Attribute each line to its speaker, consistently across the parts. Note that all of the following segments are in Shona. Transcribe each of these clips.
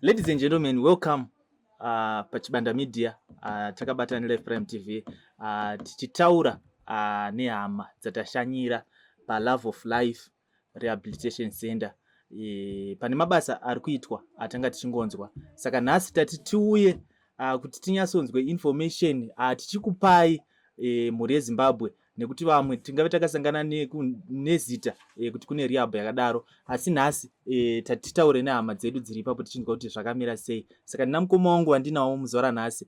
Speaker 1: Ladies and gentlemen, welcome Pachibanda Media. Takabata Live Prime TV. Tichitaura nehama dzatashanyira pa Love of Life Rehabilitation Center. Pane mabasa ari kuitwa atanga tichingonzwa. Saka nhasi tati tiuye kuti tinyatsonzwe information tichikupai mhuri yeZimbabwe nekuti vamwe tingave takasangana nezita kuti kune rehab yakadaro, asi nhasi tatitaure nehama dzedu dziri ipapo tichinzwa kuti zvakamira sei. Saka ndina mukoma wangu wandinawo muzora nhasi,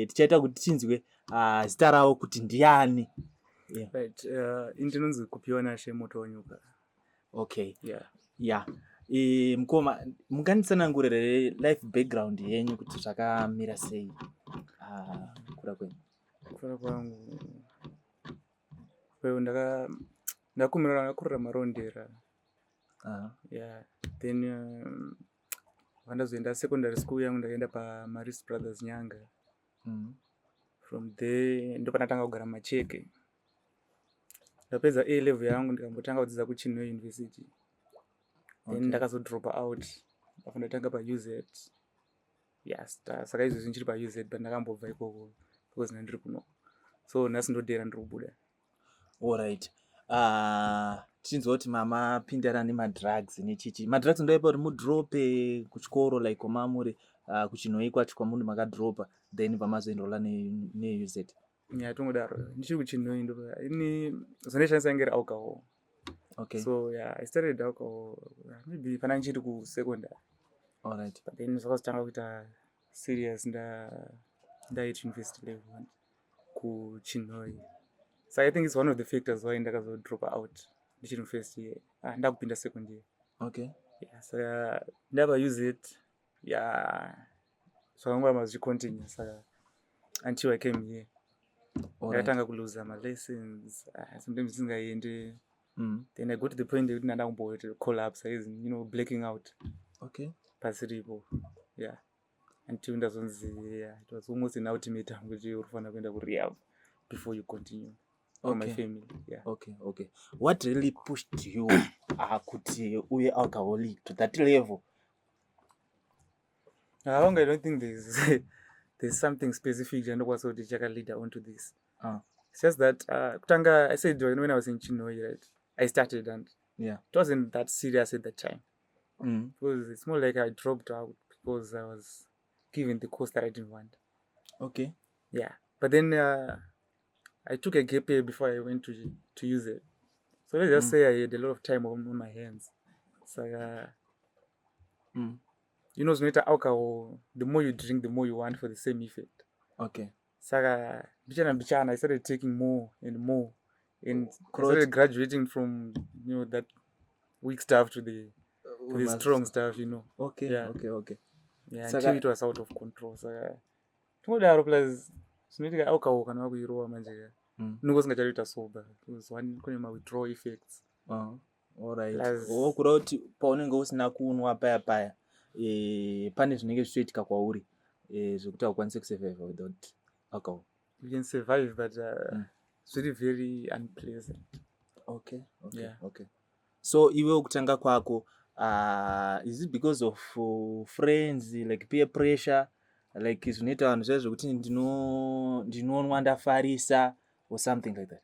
Speaker 1: tichaita kuti tinzwe zita rawo kuti ndiani.
Speaker 2: Right, indinonzi Kupiona Shemotonyuka.
Speaker 1: Okay.
Speaker 2: Yeah.
Speaker 1: Mukoma, munganitsanangurire life background yenyu kuti zvakamira sei kura kwenyu?
Speaker 2: Kura kwangu ndakurira Marondera. Yeah. Then wandazoenda secondary school yangu ndakaenda pa Maris Brothers Nyanga. From there ndo panatanga kugara Macheke. Ndapedza A level yangu ndikambotanga kudzidza kuChinwe University. Then ndakazodropa out. Ndakatanga pa UZ. Yes, saka izvo zvinchiri pa UZ but ndakambobva ikoko because ndiri kuno. So nhasi ndodera ndiri kubuda.
Speaker 1: Alright. Tinzwa kuti mama pindana nemadrugs nechichi. Madrugs ndoipa kuti mudrope kuchikoro like kwamamuri kuChinwe kwacho kwamunhu makadropa then pamazoendola neUZ.
Speaker 2: Yeah, tongodaro. Ndichiri kuChinwe ndo ini zvanishandisa ngere alcohol.
Speaker 1: Okay.
Speaker 2: So yeah, I started alcohol maybe pana nchiri ku secondary.
Speaker 1: Alright.
Speaker 2: But then zvakazotanga kuita serious ndaita university level kuChinwe. So I think it's one of the factors why ndakazodrop out ndichiri first year. Ndakupinda second year.
Speaker 1: Okay.
Speaker 2: Yeah, so never use it. Yeah. So I'm going to continue until I came here. Ndakatanga kuluza my lessons. Sometimes singaendi. Then I got to the point that I want collapse, blacking out.
Speaker 1: Okay.
Speaker 2: Pasiripo. Yeah. Until it was almost an ultimatum which you urufana kwenda kurehab before you continue. For my family. Yeah.
Speaker 1: Okay. What really pushed you kuti uye alcoholic to that level?
Speaker 2: I don't think there's something specific and was so the leader onto this. It's just that Kutanga, I said when I was in Chinwe, right? I started and it wasn't that serious at the time. Because it's more like I dropped out because I was given the course that I didn't want.
Speaker 1: Okay.
Speaker 2: Yeah. But then I took a gap year before I went to use it. So let's just say I had a lot of time on my hands. So it's alcohol. The more you drink, the more you want for the same effect.
Speaker 1: Okay.
Speaker 2: Saga bichana, I started taking more and more, and I started graduating from that weak stuff to the strong stuff.
Speaker 1: Okay.
Speaker 2: Yeah.
Speaker 1: Okay.
Speaker 2: Yeah. Until it was out of control. Saga. Tomorrow plus sinotika alcohol kana kuirowa manje. Nuko singachaita sober. Because one kune ma withdrawal effects.
Speaker 1: Alright. Kura kuti paunenge usina kunwa paya pane zvinenge zvichiitika kwauri zvokuti haukwanisi kusurvive without alcohol.
Speaker 2: You can survive but it's very very unpleasant.
Speaker 1: Okay. So iwe kutanga kwako is it because of friends like peer pressure like zvinoita vanhu zvaizvo kuti ndinonwa ndafarisa or something like that?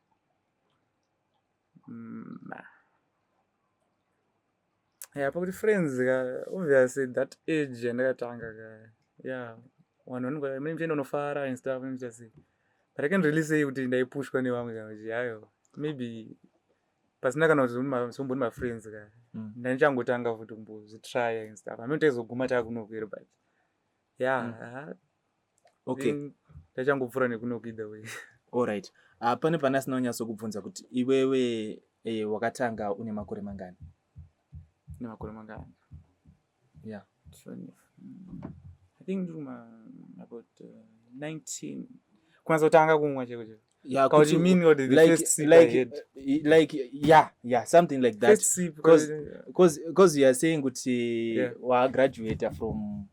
Speaker 2: Yeah, but friends, obviously that age ndakatanga vanhu vanenge vanofara and stuff but I can't really say kuti ndaipushwa nevamwe yayo maybe pasina kana kuti somboni my friends ndanichangotanga futi kumbozvitry and stuff amitezoguma takunokera but
Speaker 1: okay
Speaker 2: ndachangopfura nekunoku either way.
Speaker 1: Alright. Pane panasina unyatsokubvunza kuti iwewe wakatanga une makore mangani?
Speaker 2: Makore mangani?
Speaker 1: Yeah.
Speaker 2: I think about 19. Kwanzotanga kumwa cheko.
Speaker 1: Yeah,
Speaker 2: what you mean? What the first sip
Speaker 1: something like that.
Speaker 2: First sip,
Speaker 1: because you are saying kuti wa graduate from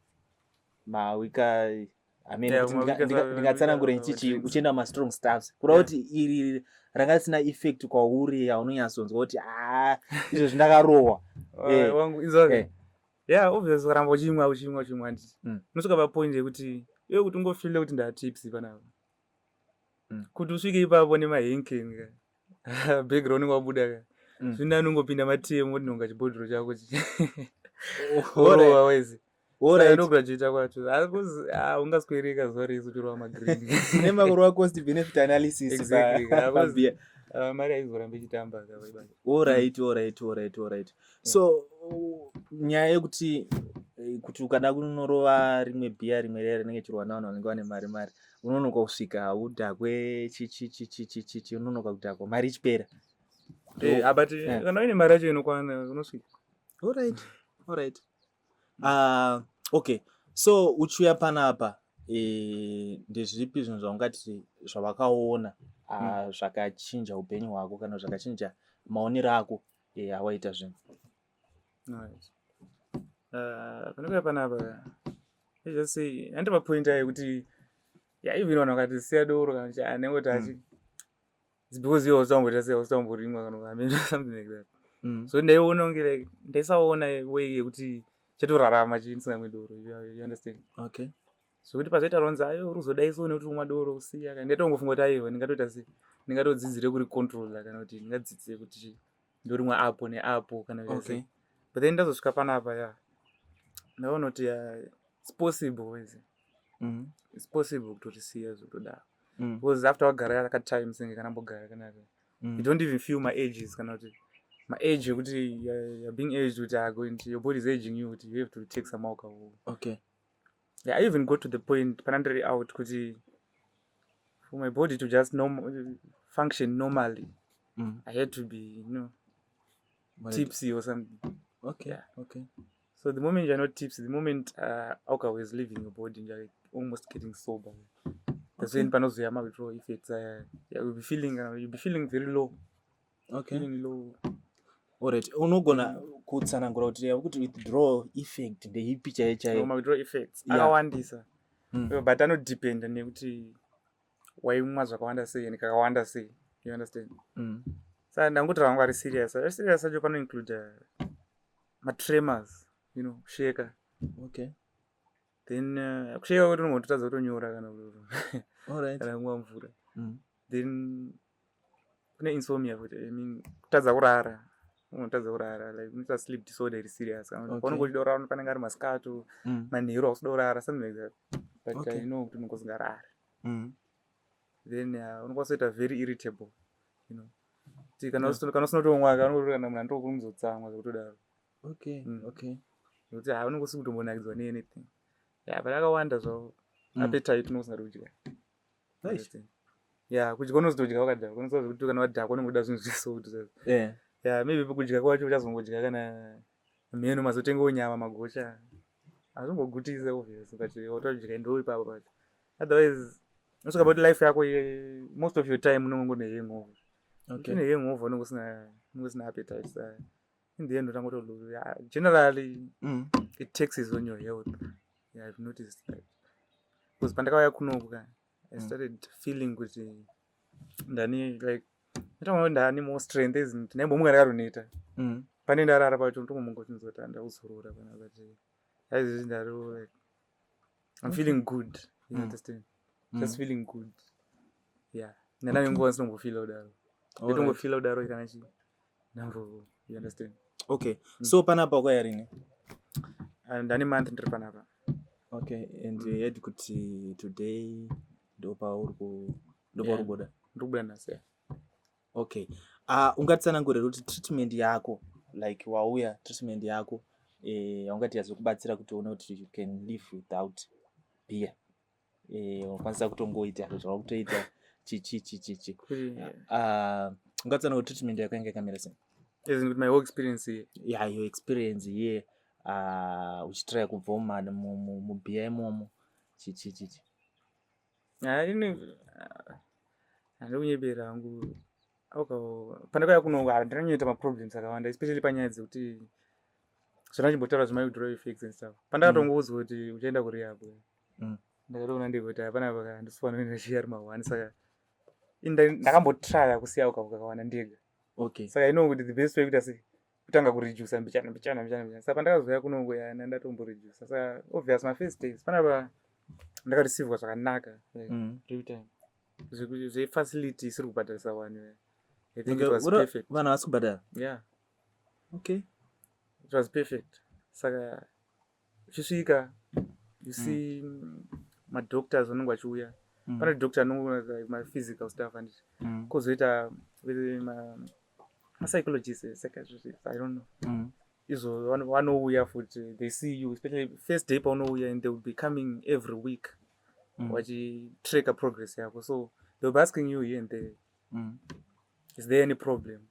Speaker 1: mawika. I mean, ndingatsanangura ichichi uchienda ma strong stuffs. Kura kuti iri ranga sina effect kwauri yaunonyatsonzwa kuti izvo zvindakarowa.
Speaker 2: Wangu izvo. Yeah, obviously ukaramba uchimwa nditi unosvika papoint yekuti iwe kuti ungofile kuti ndatipsy panapa kuti usvike ipapo nemahenkenga background wabuda ka zvina unongopinda matm woti nonga chibhodhoro chako orowa wezi ndograduate kwacho akuzi ungaswereka zuva rese uchirova magreen
Speaker 1: nemakurova cost benefit analysis
Speaker 2: exactly mari aizorambe ichitamba
Speaker 1: alright. So nyaya yekuti ukada kunorova rimwe bhiya rimwe rere rinenge chirwa navanhu vanenge vane mari unonoka kusvika udhakwe chichi unonoka kudhakwa mari ichipera
Speaker 2: but kana uine mari yacho inokwana unosvika.
Speaker 1: Alright. Okay, so uchiuya panapa ndezvipi zvinhu zvaungati zvawakaona zvakachinja upenyu hwako kana zvakachinja maonero ako awaita zvinhu?
Speaker 2: Panikuya panapa say andi papoint yekuti even vanhu vakati siya doro kana anengoti achi it's because you usambomborimwa kana something like that. So ndaiona unge like ndaisaona way yekuti chatorarama chisina doro, you understand?
Speaker 1: Okay.
Speaker 2: So kuti pazoita ronza ayo uruzodai so nekuti umwa doro usiya kana ndatongofunga kuti aiwa ndingatoita sei ndingatodzidzire kuri control kana kuti ndingadzidzire kuti ndorimwa apo neapo kana
Speaker 1: okay.
Speaker 2: But then ndazosvika panapa ndaona kuti it's possible is it's possible kutorisiya zvotodaro because after wagara yakatime senge kana mbogara kana you don't even feel my ages kana kuti my age yekuti you're being aged kuti going to your body is aging you kuti you have to take some alcohol.
Speaker 1: Okay.
Speaker 2: Yeah, I even got to the point panandiri out kuti for my body to just function normally I had to be tipsy or something.
Speaker 1: Okay.
Speaker 2: Yeah.
Speaker 1: Okay.
Speaker 2: So the moment you're not tipsy, the moment alcohol is leaving your body, you're like almost getting sober. That's when panozoyama withdrawal effects. You'll be feeling very low.
Speaker 1: Okay.
Speaker 2: Feeling low.
Speaker 1: Alright. Unogona kutsanangura kuti withdrawal effect ndeipi chaiyo?
Speaker 2: Withdrawal effects akawandisa. But anodepend nekuti waimwa zvakawanda sei nekakawanda sei. You understand? Saka ndanguti rangu ari serious. Serious acho pano include tremors, kusheka.
Speaker 1: Okay.
Speaker 2: Then kusheka kuti unotadza kutonyora kana
Speaker 1: alright
Speaker 2: kana kumwa mvura. Then kune insomnia futi, kutadza kurara. Unotadza kurara, like unoita sleep disorder iri serious. Paunongochida kurara panenge ari masikati, manheru ausida kurara, something like that. But okay. I know kuti unongosingarari. Then unokwanisa kuita very irritable, kana usinotomwa kana munhu andokumuzotsamwa zvekutodaro.
Speaker 1: Okay. Okay.
Speaker 2: Nokuti unongosi kutombonakidzwa neanything. Yeah, but akawanda zvawo appetite unosingadya.
Speaker 1: Nice.
Speaker 2: Yeah, kudya unozodya wakadhakwa. Unoziva kuti kana wadhakwa unongoda zvinhu zvisoti. Yeah, maybe kudya kwacho uchazongodya kana mheno mazotengawo nyama magosha. Azvimbogutise obviously but watodya ndo ipapo pacho. Otherwise unosvika about life yako most of your time unongone hangover. Okay. Une hangover unongosina appetite. In the end, generally, it takes on your health. Yeah, I've noticed that. Because pandakauya kunoku, I started feeling kuti ndani like ndani more strength isn't. Ndambomuka ndakaroneta. Pane ndarara pacho ndomungoti nzota ndauzorora kana kuti aizi ndaro like I'm feeling good. You understand? Just feeling good. Yeah. Nana ngwa sinongofeel udaro. Ndongofeel udaro kana chi. Nambo, you understand?
Speaker 1: Okay. So panapa kwa yarini?
Speaker 2: Ndani month ndiri panapa.
Speaker 1: Okay. And yet kuti today ndopa uruboda.
Speaker 2: Ndobuda nase.
Speaker 1: Okay. Ungatsanangura kuti treatment yako like wauya treatment yako ungati yazokubatsira kuti uone kuti you can live without beer. Unokwanisa kutongoita zvakutoita chichi. Ungatsanangura kuti treatment yako yanga yakamira sei?
Speaker 2: Yes, with my whole experience here.
Speaker 1: Yeah, your experience here. Uchitry kubva mubhiya imomo chichi.
Speaker 2: Handikunyebera hangu. Pandakauya kuno handinyanyoita maproblems akawanda, especially panyaya dzekuti zvona chimbotaura zvema-withdrawal effects and stuff. Pandakatongoudzwa kuti uchaenda kurehab. Ndakatoona ndikuti hapana handisifana kuenda chiyari mahwani, saka ndakambotrya kusiya ukawanda ndega.
Speaker 1: Okay.
Speaker 2: Saka I know kuti the best way kuita sei kutanga kureduce mbichana. Saka pandakazouya kunongoyana ndatomboreduce. Saka obvious my first days panapa ndakareceive zvakanaka every time. Facility isiri kubhadharisa one. I think it was perfect.
Speaker 1: Vana vasi kubhadhara?
Speaker 2: Yeah.
Speaker 1: Okay.
Speaker 2: It was perfect. Saka uchisvika you see my doctors vanenge vachiuya. Pane doctor anongoona like my physical stuff and kozoita my psychologist, psychiatrist, I don't know. Izo vanouya futi, they see you, especially first day paunouya, and they will be coming every week vachitrack a progress yako. So they'll be asking you here and there, is there any problem?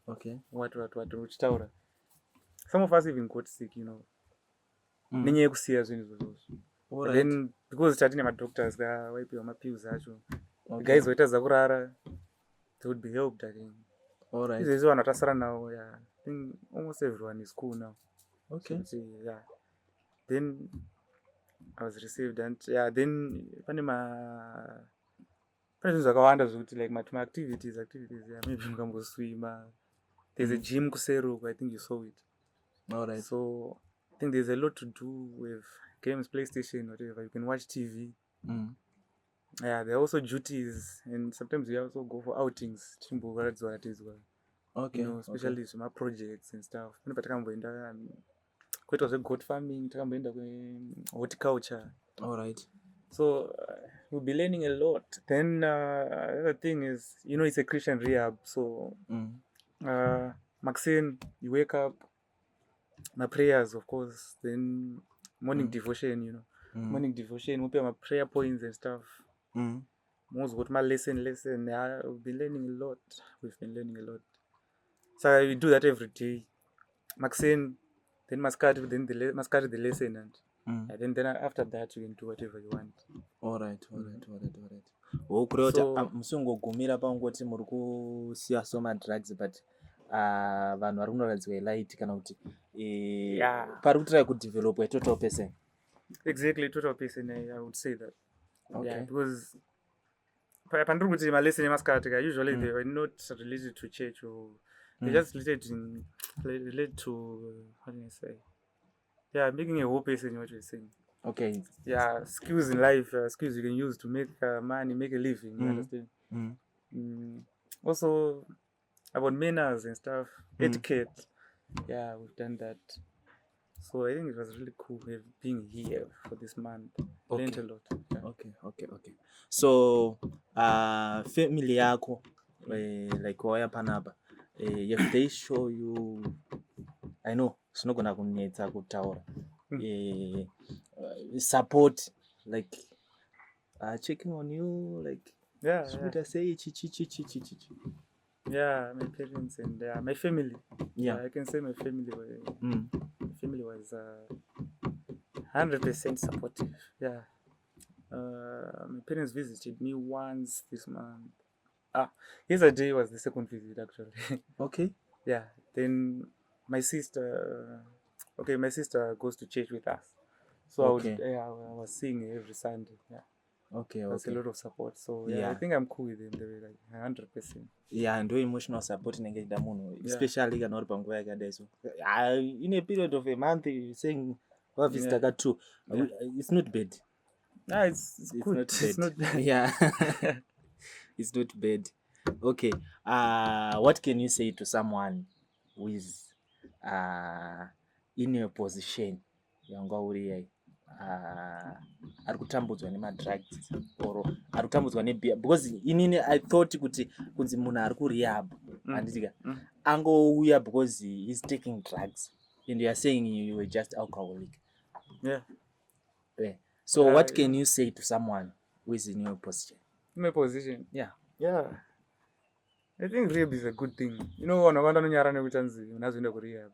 Speaker 1: Okay.
Speaker 2: What uchitaura. Some of us even got sick, you know. Nenyaya yekusiya zvinhu izvozvo. But then because tatine madoctors vaipiwa mapills acho, the guys voita zakurara, they would be helped again.
Speaker 1: All right.
Speaker 2: Izvezvi vanhu vatasara navo, yeah. I think almost everyone is cool now.
Speaker 1: Okay.
Speaker 2: So, yeah. Then I was received and yeah, then pane zvinhu zvakawanda zvokuti like my activities, yeah, maybe mukamboswima. There's a gym kuseruko, I think you saw it.
Speaker 1: All right.
Speaker 2: So I think there's a lot to do with games, PlayStation, whatever. You can watch TV. Yeah, there are also duties, and sometimes we also go for outings.
Speaker 1: Okay.
Speaker 2: You know, especially some projects and stuff. Quite also goat farming, horticulture.
Speaker 1: All right.
Speaker 2: So we'll be learning a lot. Then the other thing is, you know, it's a Christian rehab. So Maxine, you wake up, my prayers, of course. Then morning devotion, you know. Morning devotion, we pay my prayer points and stuff. Most got my lesson. Yeah, we've been learning a lot. We've been learning a lot. So we do that every day. Maxine, then must carry the lesson and then after that you can do whatever you want.
Speaker 1: All right. Wokurota musingogumira pangoti muri kusiya so drugs but vanhu vari kunoradzwa light kana kuti pari kutry kudevelop a total person.
Speaker 2: Exactly, total person, I would say that.
Speaker 1: Okay.
Speaker 2: Yeah, because pandiri kuti malesson emaskatika usually they were not related to church or they just related to how do you say? Yeah, making a whole person what you're saying.
Speaker 1: Okay.
Speaker 2: Yeah, skills in life, skills you can use to make money, make a living. You understand? Also about manners and stuff, etiquette. Yeah, we've done that. So I think it was really cool being here for this month. Learned a lot. Yeah.
Speaker 1: Okay. So family yako like waya panapa if they show you, I know sinogona kunetsa kutaura support like checking on you like should I say chi.
Speaker 2: Yeah, my parents and my family. Yeah, I can say my family was 100% supportive. Yeah. My parents visited me once this month. Yesterday was the second visit actually.
Speaker 1: Okay.
Speaker 2: Yeah. Then my sister goes to church with us. So I was seeing her every Sunday. Yeah.
Speaker 1: Okay.
Speaker 2: That's a lot of support. So yeah, I think I'm cool with them. They were like 100%.
Speaker 1: Yeah, and emotional support inenge ida munhu, especially kana uri panguva yakadai so. In a period of a month you're saying visit ka 2. It's not bad.
Speaker 2: No, it's good. It's not bad.
Speaker 1: Yeah. It's not bad. Okay. What can you say to someone who is in your position? Yanga uri ari kutambudzwa nemadrugs or ari kutambudzwa nebeer, because inini I thought kuti kunzi munhu ari kurehab anditika angouya because he's taking drugs and you are saying you were just alcoholic.
Speaker 2: Yeah.
Speaker 1: So what can you say to someone who is in your position?
Speaker 2: My position?
Speaker 1: Yeah.
Speaker 2: I think rehab is a good thing. You know, vanhu vakawanda vanonyara nekuti anzi unazoenda kurehab.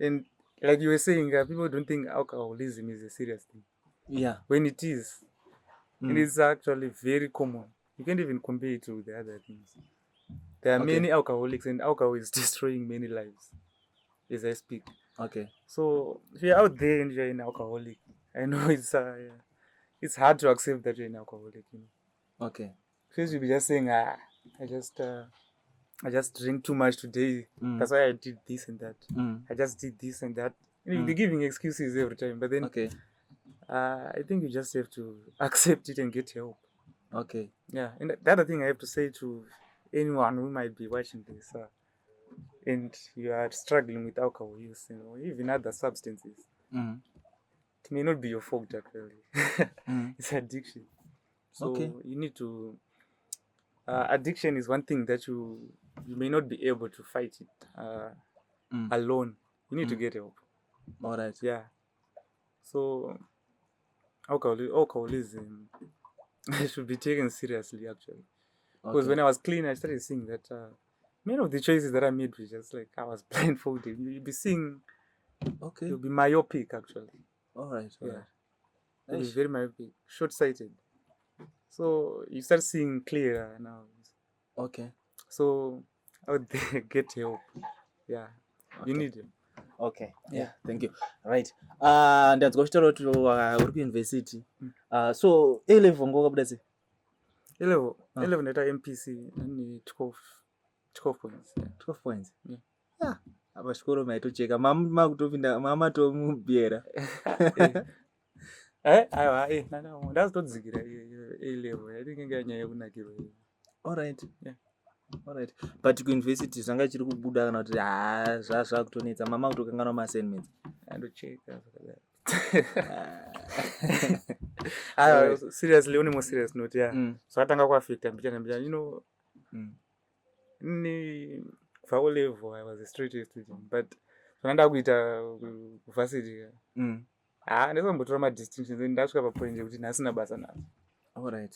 Speaker 2: And like you were saying, people don't think alcoholism is a serious thing.
Speaker 1: Yeah.
Speaker 2: When it is, it is actually very common. You can't even compare it to the other things. There are many alcoholics, and alcohol is destroying many lives as I speak.
Speaker 1: Okay.
Speaker 2: So if you're out there and you're an alcoholic, I know it's hard to accept that you're an alcoholic. You know.
Speaker 1: Okay.
Speaker 2: First you'll be just saying, I just I just drink too much today. That's why I did this and that. I just did this and that. You'll be giving excuses every time. But then I think you just have to accept it and get help.
Speaker 1: Okay.
Speaker 2: Yeah. And the other thing I have to say to anyone who might be watching this, and you are struggling with alcohol use, even other substances, it may not be your fault actually. It's addiction. So you need to. Addiction is one thing that you may not be able to fight it alone. You need to get help.
Speaker 1: All right.
Speaker 2: Yeah. So alcoholism should be taken seriously actually. Because when I was clean, I started seeing that many of the choices that I made were just like I was blindfolded. You'll be seeing. You'll be myopic actually.
Speaker 1: All right.
Speaker 2: Yeah. You'll be very myopic, short-sighted. So you start seeing clearer now.
Speaker 1: Okay.
Speaker 2: So I would get help. Yeah. You need it.
Speaker 1: Okay. Yeah. Thank you. Right. Ndazwa kuchitaura kuti uri kuuniversity. So A-level ngokabuda sei?
Speaker 2: A-level ndaita MPC nani 12 points.
Speaker 1: 12 points.
Speaker 2: Yeah.
Speaker 1: Apa chikoro maitojeka makutopinda mamatomubhiera.
Speaker 2: Aiwa ndazotodzikira A-level. I think inga nyaya yekunakirwa.
Speaker 1: All right. Yeah. All right. But kuuniversity zvanga chiri kubuda kana kuti zvakutonetsa mama kutokanganwa ma-assignments.
Speaker 2: Andocheka zvakadaro. Seriously, only more serious note, yeah. So atanga kuaffecta mbichana, for O level I was a straight A student, but zvanda kuita varsity ndezombotora ma-distinctions ndasvika papoint yekuti ndasina basa nazo.
Speaker 1: All right.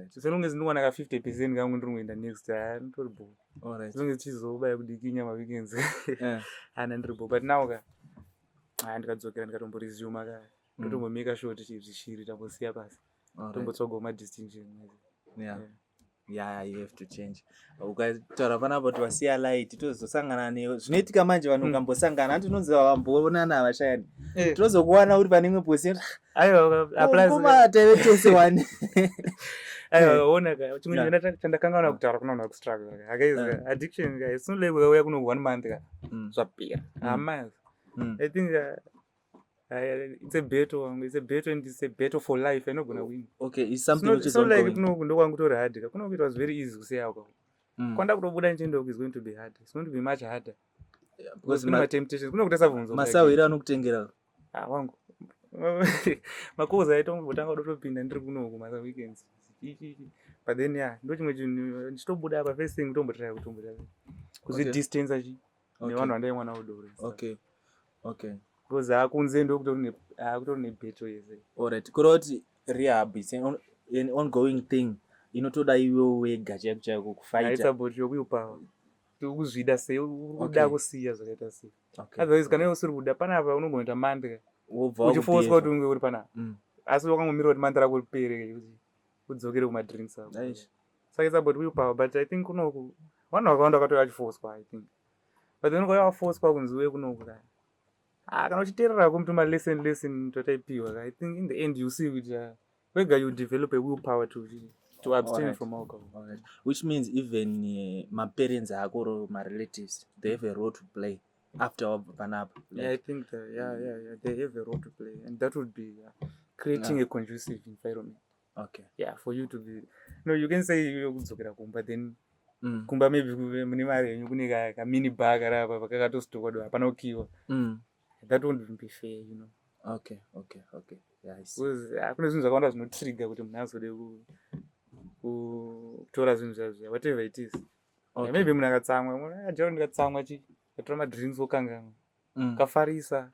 Speaker 2: So long as ndinowana ka 50% kangu ndinoenda next nditori bored.
Speaker 1: All right.
Speaker 2: So long as chizobaya kudikinya ma weekends. Ndiri bored, but now ndikadzokera ndikatomboresume ndotombomake sure kuti zvishiri tambosiya basi. Tombotsogawo ma-distinction. Yeah,
Speaker 1: you have to change. Ukataura panapa kuti wasiya light tozosangana newe. Zvinoitika manje vanhu ukambosangana antinonzi vamboonana havashayani. Tozokuwana uri pane imwe percent.
Speaker 2: Aiwa applies.
Speaker 1: Kuma tese one.
Speaker 2: Aiwa ona ka chimwe chandakangana kutaura kunaona kustruggle. Guys, addiction guys, soon like we kuno 1 month ka. Zvapera. Amazi. I think it's a battle and it's a battle for life. I'm not gonna win.
Speaker 1: Okay, it's something which is
Speaker 2: so
Speaker 1: ongoing.
Speaker 2: Like ndo hard. It was very easy to say alcohol. Kwanda kutobuda nchendo is going to be hard. It's going to be much harder. Yeah, because my temptations. Kuno kutasa vunzo.
Speaker 1: Masawira anokutengera.
Speaker 2: Wangu. Makoza aito mbotanga kutopinda ndiri kuno kuma weekends. But then ndo chimwe chinhu nditobuda apa first thing kutombotaya kutomboda. Kuzi distance achi. Ne vanhu vandai mwana udori. Okay. Because akunze ndokutori nebeto yese.
Speaker 1: All right. Kuroti rehab is an ongoing thing. Inotoda iwe wega chaiko kufighta.
Speaker 2: It's about your willpower. Kuzvida sei uda kusiya zvakaita sei. Otherwise kana usiri kuda panapa unongoita mande. Uchifoswa kuti unge uri panapa. Asi wakangomira kuti mande rako ripere kuti udzokere kuma drinks ako. So it's about willpower, but I think kunoku vanhu vakawanda vakatoya vachifoswa I think. But then ukauya wafoswa kunzi uye kunoku kana uchiteerera kumti lesson totaipiwa. I think in the end you see which where you develop a willpower to abstain from alcohol.
Speaker 1: All right. Which means even my parents or my relatives, they have a role to play after Panap.
Speaker 2: Yeah, I think they have a role to play, and that would be creating a conducive environment.
Speaker 1: Okay.
Speaker 2: Yeah, for you to be. No, you can say you're good, but then kumba maybe mune mari yenyu kune ka mini bar karapa pakakatositokodwa hapana kukiwa. That won't be fair,
Speaker 1: Okay. Yeah, I see.
Speaker 2: Because kune zvinhu zvakawanda zvinotrigger kuti munhu azode kutora zvinhu zvazvo, whatever it is. Okay. Maybe munhu akatsamwa, ajao ndikatsamwa atora madrinks okanganwa. Kafarisa.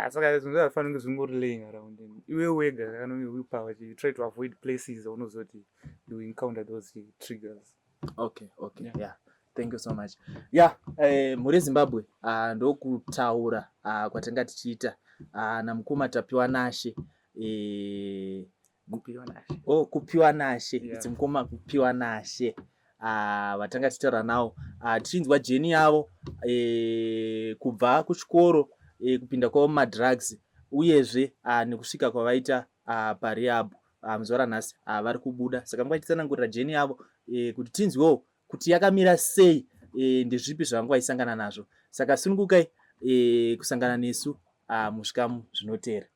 Speaker 2: Saka zvinhu zvafana kunge zvingori laying around. Iwe wega kana willpower, you try to avoid places unozoti you encounter those triggers.
Speaker 1: Okay. Yeah. Thank you so much. Yeah, muri Zimbabwe ndokutaura kwatenga tichiita namukoma tapiwa nashe kupiwa nashe it's mukoma kupiwa nashe vatanga tichitaura nawo tichinzwa jeni yavo kubva kuchikoro kupinda kwavo mumadrugs uyezve nekusvika kwavaita parehab muzuva ranhasi vari kubuda. Saka mungachitsanangurira jeni yavo kuti tinzwewo kuti yakamira sei ndezvipi zvavanga vaisangana nazvo. Saka sunungukai kusangana nesu muzvikamu zvinotevera.